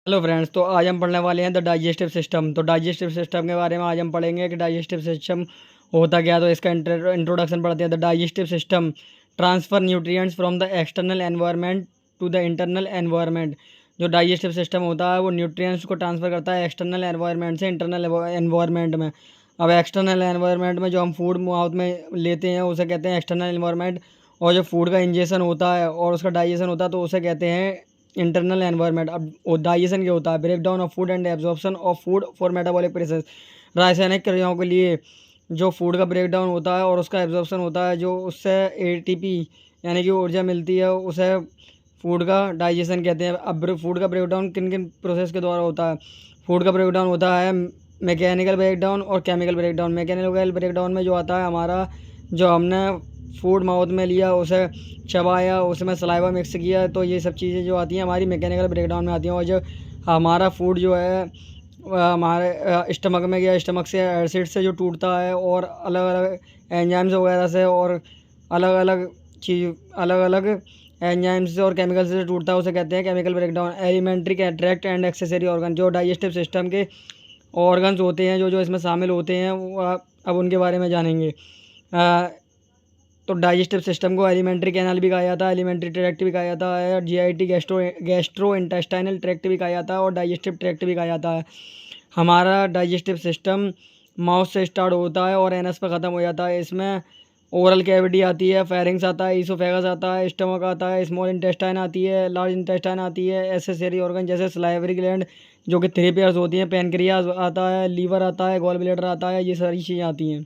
Hello friends, तो आज हम पढ़ने वाले हैं द डाइजेस्टिव सिस्टम। तो डाइजेस्टिव सिस्टम के बारे में आज हम पढ़ेंगे कि डाइजेस्टिव सिस्टम होता क्या। तो इसका इंट्रोडक्शन पढ़ते हैं। The digestive system transfer nutrients from the external environment to the internal environment. जो डाइजेस्टिव सिस्टम होता है वो न्यूट्रिएंट्स को ट्रांसफ़र करता है एक्सटर्नल एनवायरनमेंट से इंटरनल एनवायरनमेंट में। अब एक्सटर्नल एनवायरनमेंट में जो हम फूड माउथ में लेते हैं उसे कहते हैं एक्सटर्नल एनवायरनमेंट, और जो फूड का इंजेशन होता है और उसका डाइजेशन होता है तो उसे कहते हैं इंटरनल एनवायरनमेंट। अब डाइजेशन क्या होता है? Break down of food and absorption of food for metabolic process. रासायनिक क्रियाओं के लिए जो फूड का ब्रेक डाउन होता है और उसका एब्जॉर्प्शन होता है, जो उससे एटीपी यानी कि ऊर्जा मिलती है, उसे फूड का डाइजेशन कहते हैं। अब फूड का ब्रेक डाउन किन किन प्रोसेस के द्वारा होता है? फूड का ब्रेक डाउन होता है मैकेनिकल ब्रेक डाउन और chemical break down. Mechanical break down में जो आता है हमारा, जो हमने फूड माउथ में लिया उसे चबाया, उसमें सलाइवा मिक्स किया, तो ये सब चीज़ें जो आती हैं हमारी मैकेनिकल ब्रेकडाउन में आती हैं। और जो हमारा फूड जो है हमारे स्टमक में गया, स्टमक से एसिड से जो टूटता है और अलग अलग एंजाइम्स वगैरह से और अलग अलग एंजाइम्स से और केमिकल से टूटता है, उसे कहते हैं chemical breakdown. Alimentary tract and accessory organ, जो डाइजेस्टिव सिस्टम के ऑर्गन्स होते हैं जो जो इसमें शामिल होते हैं, वो अब उनके बारे में जानेंगे। तो डाइजेस्टिव सिस्टम को एलिमेंट्री कैनाल भी कहा जाता है, एलिमेंट्री ट्रैक्ट भी कहा जाता है, और जीआईटी गैस्ट्रो इंटेस्टाइनल ट्रैक्ट भी कहा जाता है, और डाइजेस्टिव ट्रैक्ट भी कहा जाता है। हमारा डाइजेस्टिव सिस्टम माउथ से स्टार्ट होता है और एनस पर ख़त्म हो जाता है। इसमें ओरल कैविटी आती है, फेरिंग्स आता है, ईसोफेगस आता है, स्टमक आता है, स्मॉल इंटेस्टाइन आती है, लार्ज इंटेस्टाइन आती है, एसेसरी ऑर्गन जैसे सलाइवरी ग्लैंड जो कि 3 पेयर्स होती हैं, पेनक्रियाज आता है, लीवर आता है, गॉल ब्लैडर आता है, ये सारी चीज़ें आती हैं।